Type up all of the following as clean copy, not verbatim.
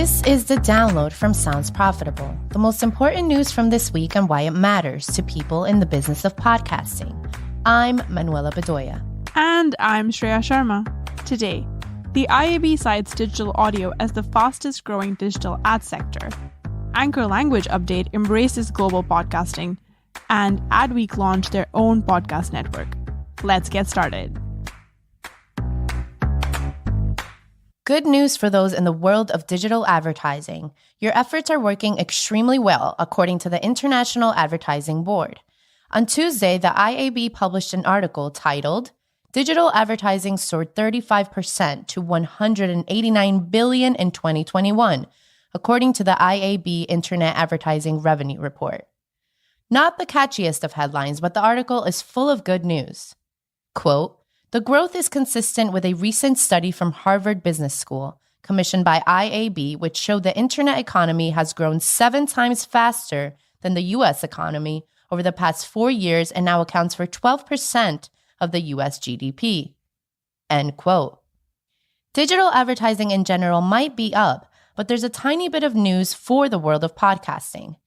This is the download from Sounds Profitable, the most important news from this week and why it matters to people in the business of podcasting. I'm Manuela Bedoya. And I'm Shreya Sharma. Today, the IAB cites digital audio as the fastest growing digital ad sector. Anchor Language Update embraces global podcasting, and Adweek launched their own podcast network. Let's get started. Good news for those in the world of digital advertising. Your efforts are working extremely well, according to the International Advertising Board. On Tuesday, the IAB published an article titled, Digital Advertising Soared 35% to $189 billion in 2021, according to the IAB Internet Advertising Revenue Report. Not the catchiest of headlines, but the article is full of good news. Quote, the growth is consistent with a recent study from Harvard Business School, commissioned by IAB, which showed the internet economy has grown 7 times faster than the U.S. economy over the past 4 years and now accounts for 12% of the U.S. GDP. End quote. Digital advertising in general might be up, but there's a tiny bit of news for the world of podcasting.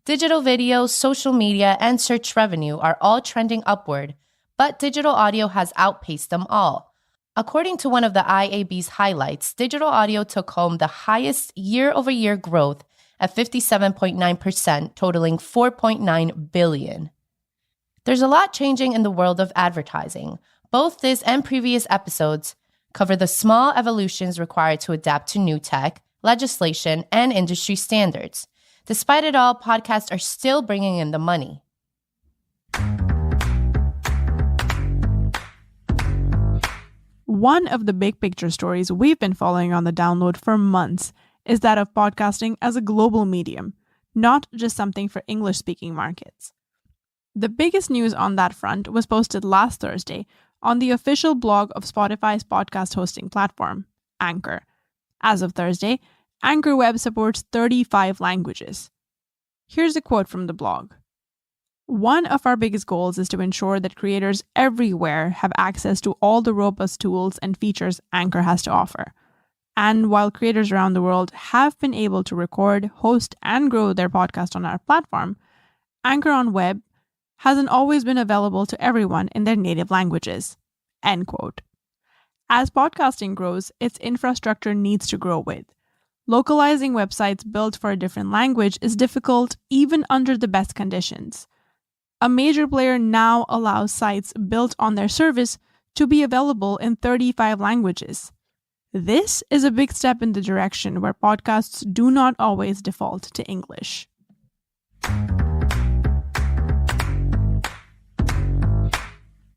Digital video, social media, and search revenue are all trending upward, but digital audio has outpaced them all. According to one of the IAB's highlights, digital audio took home the highest year-over-year growth at 57.9%, totaling $4.9 billion. There's a lot changing in the world of advertising. Both this and previous episodes cover the small evolutions required to adapt to new tech, legislation, and industry standards. Despite it all, podcasts are still bringing in the money. One of the big picture stories we've been following on the download for months is that of podcasting as a global medium, not just something for English-speaking markets. The biggest news on that front was posted last Thursday on the official blog of Spotify's podcast hosting platform, Anchor. As of Thursday, Anchor Web supports 35 languages. Here's a quote from the blog. One of our biggest goals is to ensure that creators everywhere have access to all the robust tools and features Anchor has to offer. And while creators around the world have been able to record, host, and grow their podcast on our platform, Anchor on Web hasn't always been available to everyone in their native languages. End quote. As podcasting grows, its infrastructure needs to grow with. Localizing websites built for a different language is difficult even under the best conditions. A major player now allows sites built on their service to be available in 35 languages. This is a big step in the direction where podcasts do not always default to English.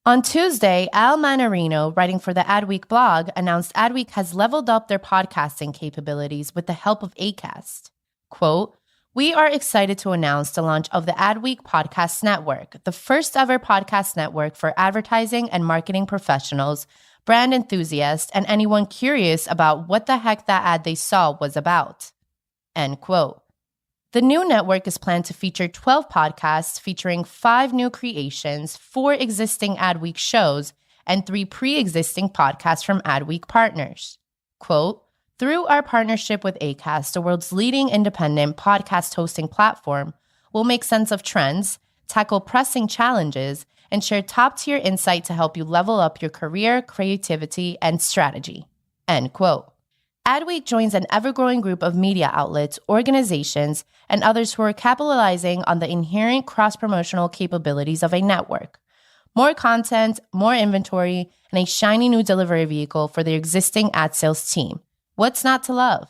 On Tuesday, Al Manarino, writing for the Adweek blog, announced Adweek has leveled up their podcasting capabilities with the help of Acast. Quote, we are excited to announce the launch of the Adweek Podcast Network, the first ever podcast network for advertising and marketing professionals, brand enthusiasts, and anyone curious about what the heck that ad they saw was about. End quote. The new network is planned to feature 12 podcasts featuring 5 new creations, 4 existing Adweek shows, and 3 pre-existing podcasts from Adweek partners. Quote, through our partnership with Acast, the world's leading independent podcast hosting platform, we'll make sense of trends, tackle pressing challenges, and share top-tier insight to help you level up your career, creativity, and strategy. End quote. Adweek joins an ever-growing group of media outlets, organizations, and others who are capitalizing on the inherent cross-promotional capabilities of a network. More content, more inventory, and a shiny new delivery vehicle for their existing ad sales team. What's not to love?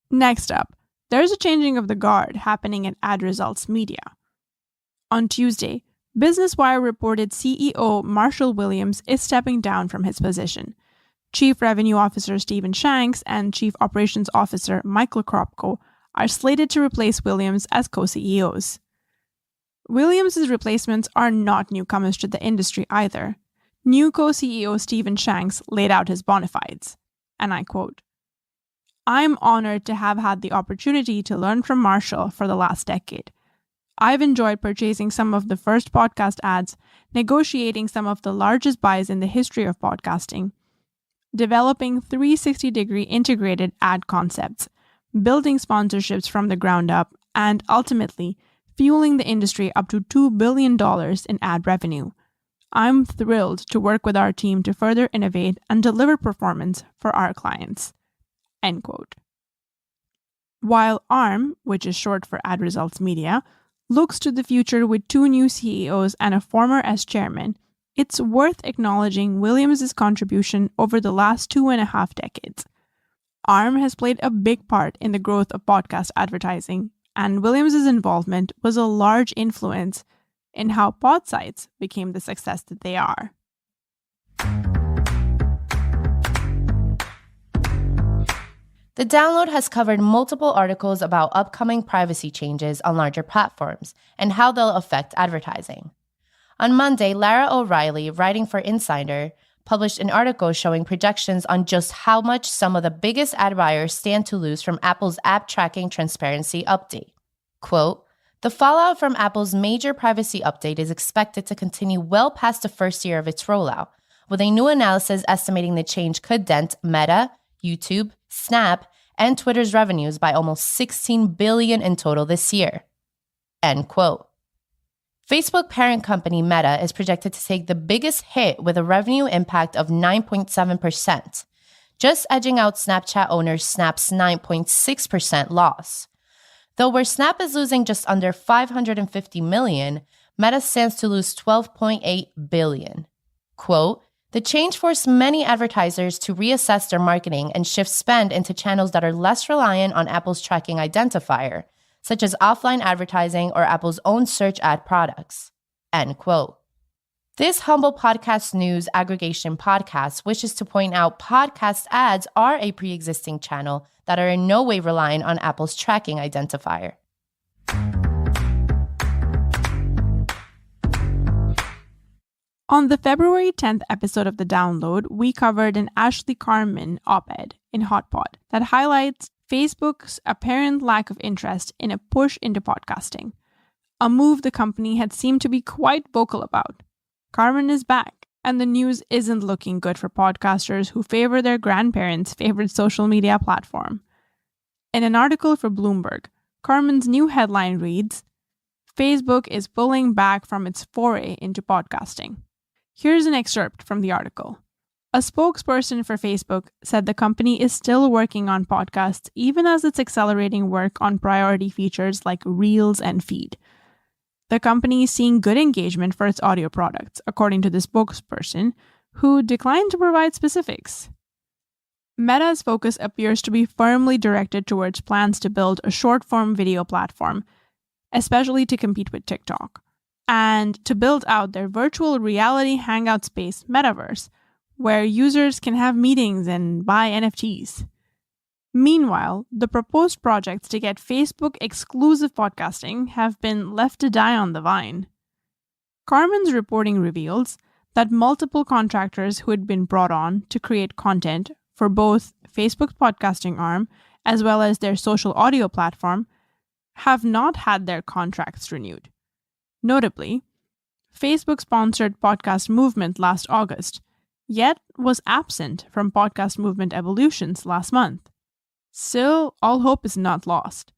Next up, there's a changing of the guard happening at Ad Results Media. On Tuesday, Business Wire reported CEO Marshall Williams is stepping down from his position. Chief Revenue Officer Stephen Shanks and Chief Operations Officer Michael Kropko are slated to replace Williams as co-CEOs. Williams' replacements are not newcomers to the industry either. New co-CEO Stephen Shanks laid out his bona fides, and I quote, I'm honored to have had the opportunity to learn from Marshall for the last decade. I've enjoyed purchasing some of the first podcast ads, negotiating some of the largest buys in the history of podcasting, developing 360-degree integrated ad concepts, building sponsorships from the ground up, and ultimately fueling the industry up to $2 billion in ad revenue. I'm thrilled to work with our team to further innovate and deliver performance for our clients." End quote. While ARM, which is short for Ad Results Media, looks to the future with 2 new CEOs and a former as chairman, it's worth acknowledging Williams' contribution over the last 2.5 decades. ARM has played a big part in the growth of podcast advertising, and Williams' involvement was a large influence in how pod sites became the success that they are. The Download has covered multiple articles about upcoming privacy changes on larger platforms and how they'll affect advertising. On Monday, Lara O'Reilly, writing for Insider, published an article showing projections on just how much some of the biggest ad buyers stand to lose from Apple's app tracking transparency update. Quote, "The fallout from Apple's major privacy update is expected to continue well past the first year of its rollout, with a new analysis estimating the change could dent Meta, YouTube, Snap, and Twitter's revenues by almost $16 billion in total this year." End quote. Facebook parent company Meta is projected to take the biggest hit with a revenue impact of 9.7%, just edging out Snapchat owner Snap's 9.6% loss. Though where Snap is losing just under $550 million, Meta stands to lose $12.8 billion. Quote, "The change forced many advertisers to reassess their marketing and shift spend into channels that are less reliant on Apple's tracking identifier, such as offline advertising or Apple's own search ad products." End quote. This humble podcast news aggregation podcast wishes to point out podcast ads are a pre-existing channel that are in no way reliant on Apple's tracking identifier. On the February 10th episode of The Download, we covered an Ashley Carman op-ed in HotPod that highlights Facebook's apparent lack of interest in a push into podcasting, a move the company had seemed to be quite vocal about. Carman is back, and the news isn't looking good for podcasters who favor their grandparents' favorite social media platform. In an article for Bloomberg, Carman's new headline reads, "Facebook is pulling back from its foray into podcasting." Here's an excerpt from the article. A spokesperson for Facebook said the company is still working on podcasts even as it's accelerating work on priority features like Reels and Feed. The company is seeing good engagement for its audio products, according to the spokesperson, who declined to provide specifics. Meta's focus appears to be firmly directed towards plans to build a short-form video platform, especially to compete with TikTok, and to build out their virtual reality hangout space Metaverse, where users can have meetings and buy NFTs. Meanwhile, the proposed projects to get Facebook-exclusive podcasting have been left to die on the vine. Carman's reporting reveals that multiple contractors who had been brought on to create content for both Facebook's podcasting arm as well as their social audio platform have not had their contracts renewed. Notably, Facebook sponsored Podcast Movement last August, yet was absent from Podcast Movement Evolutions last month. Still, all hope is not lost.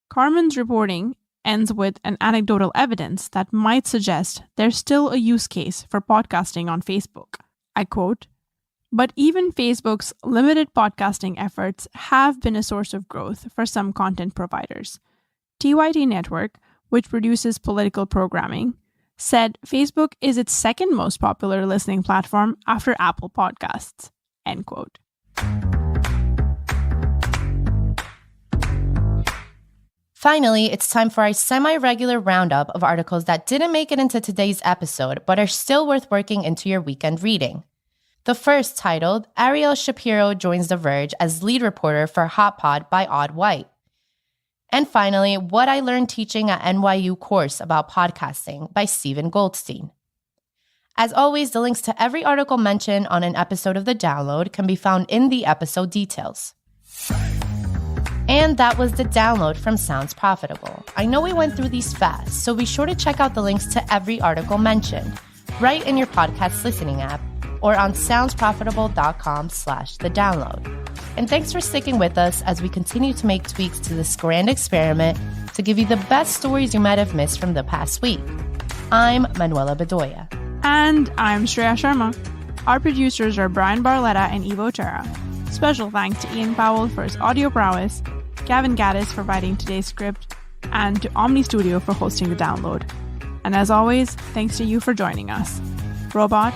Carman's reporting ends with an anecdotal evidence that might suggest there's still a use case for podcasting on Facebook. I quote, "But even Facebook's limited podcasting efforts have been a source of growth for some content providers. TYT Network, which produces political programming, said Facebook is its second most popular listening platform after Apple Podcasts." End quote. Finally, it's time for our semi-regular roundup of articles that didn't make it into today's episode but are still worth working into your weekend reading. The first, titled, "Ariel Shapiro Joins The Verge as Lead Reporter for HotPod by Odd White." And finally, What I Learned Teaching at NYU Course About Podcasting by Stephen Goldstein. As always, the links to every article mentioned on an episode of The Download can be found in the episode details. And that was The Download from Sounds Profitable. I know we went through these fast, so be sure to check out the links to every article mentioned right in your podcast listening app, or on soundsprofitable.com/thedownload. And thanks for sticking with us as we continue to make tweaks to this grand experiment to give you the best stories you might have missed from the past week. I'm Manuela Bedoya. And I'm Shreya Sharma. Our producers are Brian Barletta and Ivo Terra. Special thanks to Ian Powell for his audio prowess, Gavin Gaddis for writing today's script, and to Omni Studio for hosting the download. And as always, thanks to you for joining us. Robot.